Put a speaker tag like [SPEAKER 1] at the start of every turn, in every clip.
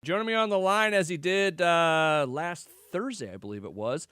[SPEAKER 1] Joining me on the line as he did last Thursday, I believe it was,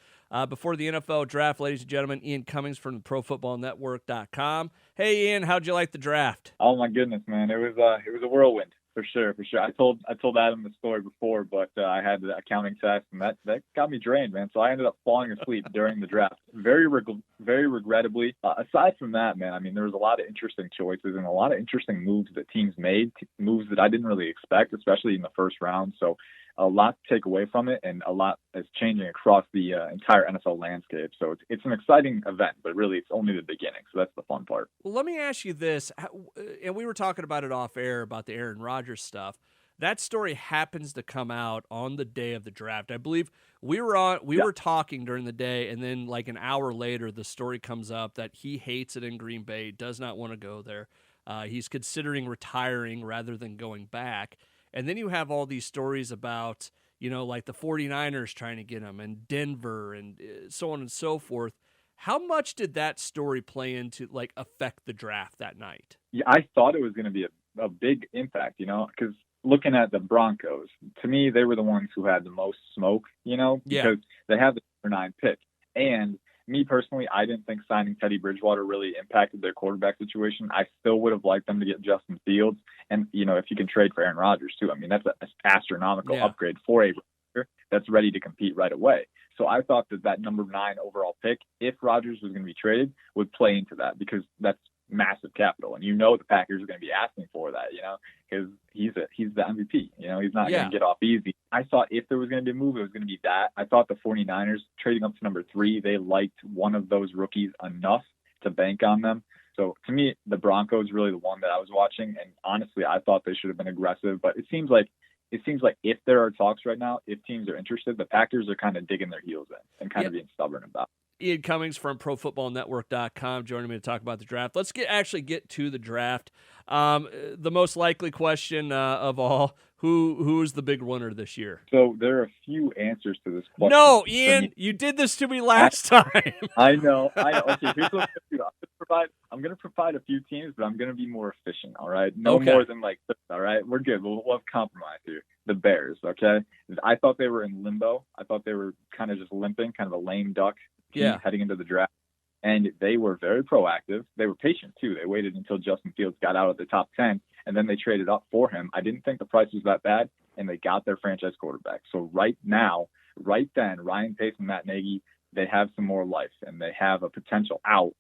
[SPEAKER 1] before the NFL draft, ladies and gentlemen, Ian Cummings from the ProFootballNetwork.com. Hey, Ian, how'd you like the draft?
[SPEAKER 2] Oh my goodness, man! It was a whirlwind for sure. I told Adam the story before, but I had the accounting test, and that got me drained, man. So I ended up falling asleep during the draft, very regrettably. Aside from that, man, I mean, there was a lot of interesting choices and a lot of interesting moves that teams made, moves that I didn't really expect, especially in the first round. So a lot to take away from it, and a lot is changing across the entire NFL landscape. So it's an exciting event, but really it's only the beginning. So that's the fun part.
[SPEAKER 1] Well, let me ask you this, and we were talking about it off air about the Aaron Rodgers stuff. That story happens to come out on the day of the draft. I believe we were talking during the day, and then like an hour later, the story comes up that he hates it in Green Bay, does not want to go there. He's considering retiring rather than going back. And then you have all these stories about, like the 49ers trying to get him and Denver and so on and so forth. How much did that story play into, like, affect the draft that night?
[SPEAKER 2] Yeah, I thought it was going to be a big impact, because looking at the Broncos, to me, they were the ones who had the most smoke, because they have the number 9 pick. And me personally, I didn't think signing Teddy Bridgewater really impacted their quarterback situation. I still would have liked them to get Justin Fields. And, if you can trade for Aaron Rodgers, too, I mean, that's an astronomical upgrade for a receiver that's ready to compete right away. So I thought that number 9 overall pick, if Rodgers was going to be traded, would play into that, because that's massive capital. And the Packers are going to be asking for that, because he's the MVP. He's not going to get off easy. I thought if there was going to be a move, it was going to be that. I thought the 49ers trading up to number 3, they liked one of those rookies enough to bank on them. So to me, the Broncos really the one that I was watching. And honestly, I thought they should have been aggressive, but it seems like if there are talks right now, if teams are interested, the Packers are kind of digging their heels in and kind of being stubborn about it.
[SPEAKER 1] Ian Cummings from ProFootballNetwork.com joining me to talk about the draft. Let's get to the draft. The most likely question of all, who is the big winner this year?
[SPEAKER 2] So there are a few answers to this question.
[SPEAKER 1] No, Ian, you did this to me last time.
[SPEAKER 2] I know. Okay, here's what I'm going to provide a few teams, but I'm going to be more efficient, all right? No more than like this, all right? We're good. We'll have compromise here. The Bears, okay? I thought they were in limbo. I thought they were kind of just limping, kind of a lame duck heading into the draft. And they were very proactive. They were patient, too. They waited until Justin Fields got out of the top 10, and then they traded up for him. I didn't think the price was that bad, and they got their franchise quarterback. So right then, Ryan Pace and Matt Nagy, they have some more life, and they have a potential out.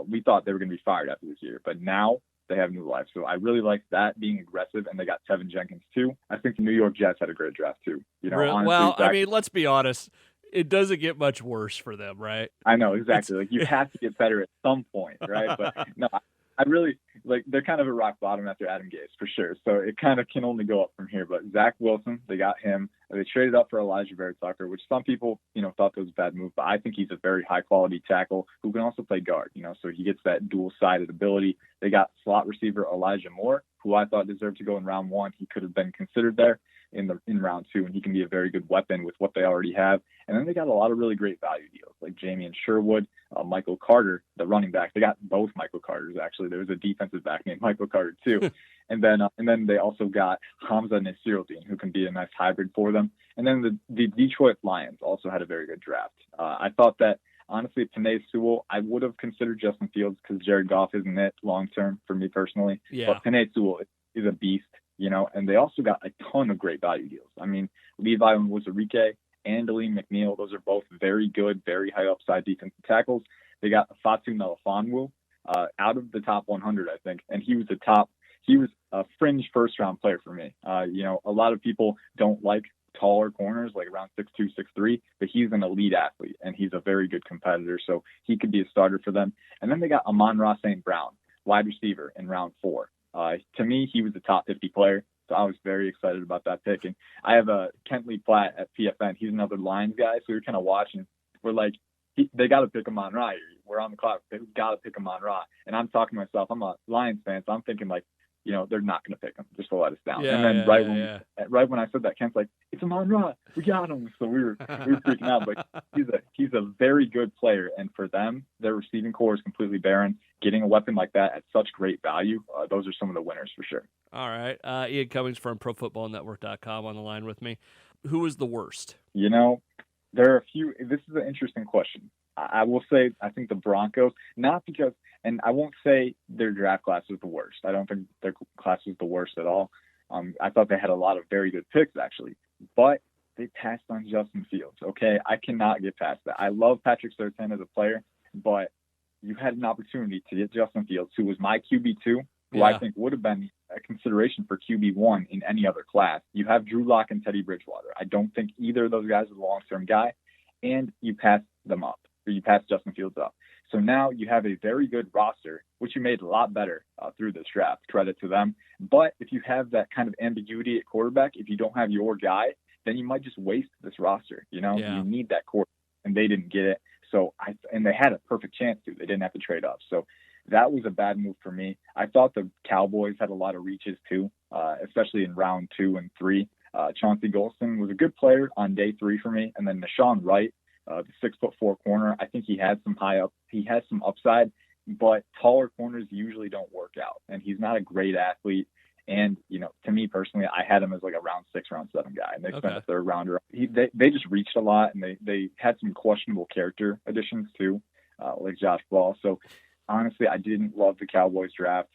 [SPEAKER 2] We thought they were going to be fired after this year, but now they have new life. So I really like that, being aggressive, and they got Tevin Jenkins, too. I think the New York Jets had a great draft, too.
[SPEAKER 1] Honestly, I mean, let's be honest. It doesn't get much worse for them, right?
[SPEAKER 2] I know, exactly. Like, you have to get better at some point, right? But no, I really they're kind of at rock bottom after Adam Gase, for sure. So it kind of can only go up from here. But Zach Wilson, they got him. They traded up for Elijah Vera Tucker, which some people, thought that was a bad move. But I think he's a very high quality tackle who can also play guard, so he gets that dual sided ability. They got slot receiver Elijah Moore, who I thought deserved to go in round 1. He could have been considered there in round 2, and he can be a very good weapon with what they already have. And then they got a lot of really great value deals, like Jamie Sherwood, Michael Carter, the running back. They got both Michael Carters, actually. There was a defensive back named Michael Carter, too. and then they also got Hamza Nasiruddin, who can be a nice hybrid for them. And then the Detroit Lions also had a very good draft. I thought that, honestly, Penei Sewell, I would have considered Justin Fields because Jared Goff isn't it long-term for me personally.
[SPEAKER 1] Yeah.
[SPEAKER 2] But Penei Sewell is a beast, and they also got a ton of great value deals. I mean, Levi Onwuzurike and Aleem McNeil, those are both very good, very high upside defensive tackles. They got Fatu Melifonwu out of the top 100, I think, and he was a fringe first-round player for me. A lot of people don't like taller corners, like around 6'2", 6'3", but he's an elite athlete, and he's a very good competitor, so he could be a starter for them. And then they got Amon-Ra St. Brown, wide receiver, in round 4. To me, he was a top 50 player, so I was very excited about that pick. And I have a Kentley Platt at PFN. He's another Lions guy, so we were kind of watching. We're like, they got to pick Amon-Ra. We're on the clock. They've got to pick Amon-Ra. And I'm talking to myself. I'm a Lions fan, so I'm thinking, like, they're not going to pick him just to let us down.
[SPEAKER 1] Yeah,
[SPEAKER 2] and then
[SPEAKER 1] yeah,
[SPEAKER 2] right when I said that, Kent's like, it's Amon-Ra, we got him. So we were freaking out. But he's a very good player, and for them, their receiving core is completely barren. Getting a weapon like that at such great value, those are some of the winners for sure.
[SPEAKER 1] All right, Ian Cummings from ProFootballNetwork.com on the line with me. Who was the worst?
[SPEAKER 2] There are a few. This is an interesting question. I will say I think the Broncos, not because, and I won't say their draft class was the worst. I don't think their class was the worst at all. I thought they had a lot of very good picks, actually. But they passed on Justin Fields, okay? I cannot get past that. I love Patrick Surtain as a player, but you had an opportunity to get Justin Fields, who was my QB2, who I think would have been a consideration for QB1 in any other class. You have Drew Lock and Teddy Bridgewater. I don't think either of those guys is a long-term guy, and you passed them up, or you passed Justin Fields up. So now you have a very good roster, which you made a lot better through this draft. Credit to them. But if you have that kind of ambiguity at quarterback, if you don't have your guy, then you might just waste this roster. You need that core, and they didn't get it. So and they had a perfect chance to. They didn't have to trade up. So that was a bad move for me. I thought the Cowboys had a lot of reaches too, especially in round 2 and 3. Chauncey Golston was a good player on day 3 for me, and then Deshaun Wright, the 6'4" corner. I think he has some upside, but taller corners usually don't work out, and he's not a great athlete. And to me personally, I had him as like a round 6, round 7 guy, and they spent a third rounder. They just reached a lot, and they had some questionable character additions too, like Josh Ball. So honestly, I didn't love the Cowboys draft,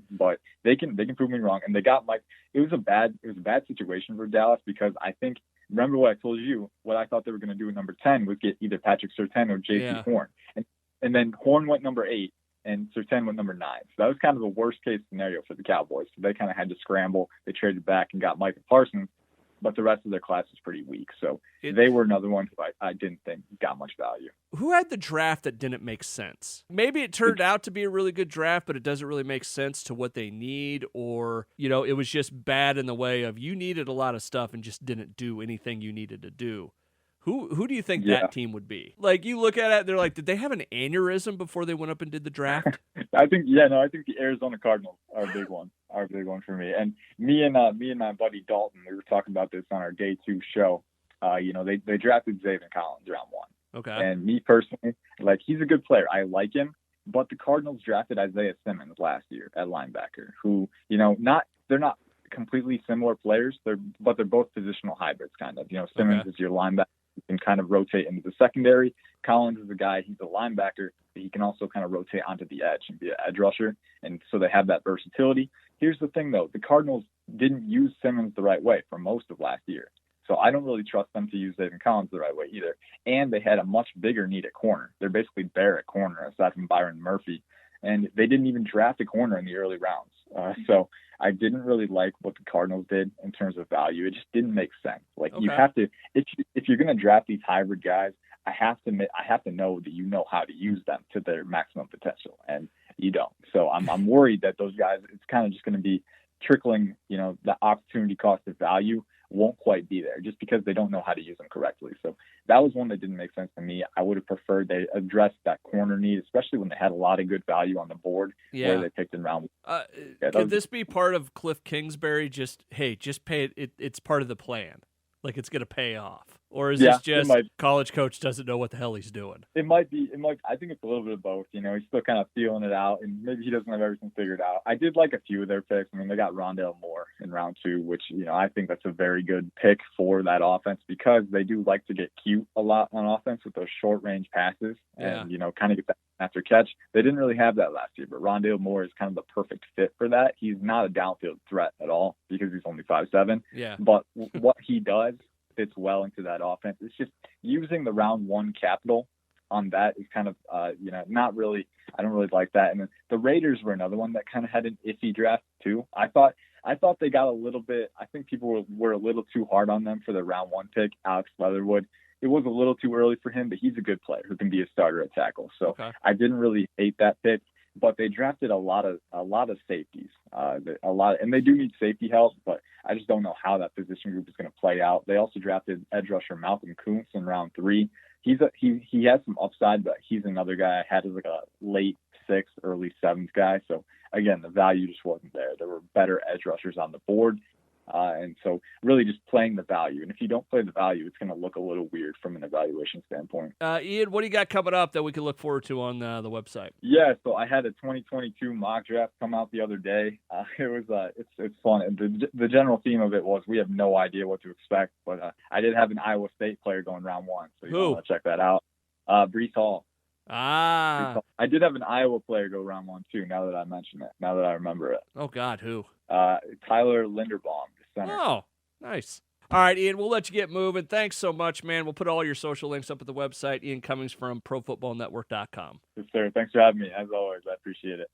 [SPEAKER 2] but they can prove me wrong. And they got Mike. It was a bad situation for Dallas, because I think, remember what I told you, what I thought they were going to do at number 10 was get either Patrick Surtain or J.C. Horn, and then Horn went number 8. And Surtain went number 9. So that was kind of the worst case scenario for the Cowboys. So they kind of had to scramble. They traded back and got Micah Parsons, but the rest of their class was pretty weak. So they were another one who I didn't think got much value.
[SPEAKER 1] Who had the draft that didn't make sense? Maybe it turned out to be a really good draft, but it doesn't really make sense to what they need, or, it was just bad in the way of you needed a lot of stuff and just didn't do anything you needed to do. Who do you think that team would be? Like, you look at it, they're like, did they have an aneurysm before they went up and did the draft?
[SPEAKER 2] I think the Arizona Cardinals are a big one for me. And me and my buddy Dalton, we were talking about this on our day 2 show. They drafted Zaven Collins round 1.
[SPEAKER 1] Okay.
[SPEAKER 2] And me personally, he's a good player. I like him, but the Cardinals drafted Isaiah Simmons last year at linebacker, who, they're not completely similar players, but they're both positional hybrids kind of. Simmons is your linebacker. He can kind of rotate into the secondary. Collins is a guy, he's a linebacker, but he can also kind of rotate onto the edge and be an edge rusher. And so they have that versatility. Here's the thing, though. The Cardinals didn't use Simmons the right way for most of last year. So I don't really trust them to use Zaven Collins the right way either. And they had a much bigger need at corner. They're basically bare at corner, aside from Byron Murphy. And they didn't even draft a corner in the early rounds. So I didn't really like what the Cardinals did in terms of value. It just didn't make sense. You have to, if you're going to draft these hybrid guys, I have to know that you know how to use them to their maximum potential, and you don't. So I'm worried that those guys, it's kind of just going to be trickling. The opportunity cost of value won't quite be there just because they don't know how to use them correctly. So that was one that didn't make sense to me. I would have preferred they addressed that corner need, especially when they had a lot of good value on the board where they picked in round.
[SPEAKER 1] Could this be part of Cliff Kingsbury? Just pay it. It's part of the plan. Like, it's going to pay off. Or is this just college coach doesn't know what the hell he's doing?
[SPEAKER 2] It might be. I think it's a little bit of both. He's still kind of feeling it out, and maybe he doesn't have everything figured out. I did like a few of their picks. I mean, they got Rondale Moore in round 2, which, I think that's a very good pick for that offense, because they do like to get cute a lot on offense with those short range passes and, kind of get that after catch. They didn't really have that last year, but Rondale Moore is kind of the perfect fit for that. He's not a downfield threat at all because he's only 5'7".
[SPEAKER 1] Yeah.
[SPEAKER 2] But what he does fits well into that offense. It's just using the round 1 capital on that is kind of, not really, I don't really like that. And then the Raiders were another one that kind of had an iffy draft too. I thought they got a little bit, I think people were a little too hard on them for the round 1 pick, Alex Leatherwood. It was a little too early for him, but he's a good player who can be a starter at tackle. So I didn't really hate that pick. But they drafted a lot of safeties, and they do need safety help. But I just don't know how that position group is going to play out. They also drafted edge rusher Malcolm Kuntz in round 3. He has some upside, but he's another guy I had as like a late 6th, early 7th guy. So again, the value just wasn't there. There were better edge rushers on the board. And so really just playing the value. And if you don't play the value, it's going to look a little weird from an evaluation standpoint.
[SPEAKER 1] Ian, what do you got coming up that we can look forward to on the website?
[SPEAKER 2] Yeah, so I had a 2022 mock draft come out the other day. It was it's fun. And the general theme of it was we have no idea what to expect. But I did have an Iowa State player going round 1, so you want to check that out. Breece Hall.
[SPEAKER 1] I
[SPEAKER 2] did have an Iowa player go round 1 too. Now that I mention it, now that I remember it.
[SPEAKER 1] Oh God, who?
[SPEAKER 2] Tyler Linderbaum, the center.
[SPEAKER 1] Oh, nice. All right, Ian, we'll let you get moving. Thanks so much, man. We'll put all your social links up at the website. Ian Cummings from ProFootballNetwork.com.
[SPEAKER 2] Yes, sir. Thanks for having me. As always, I appreciate it.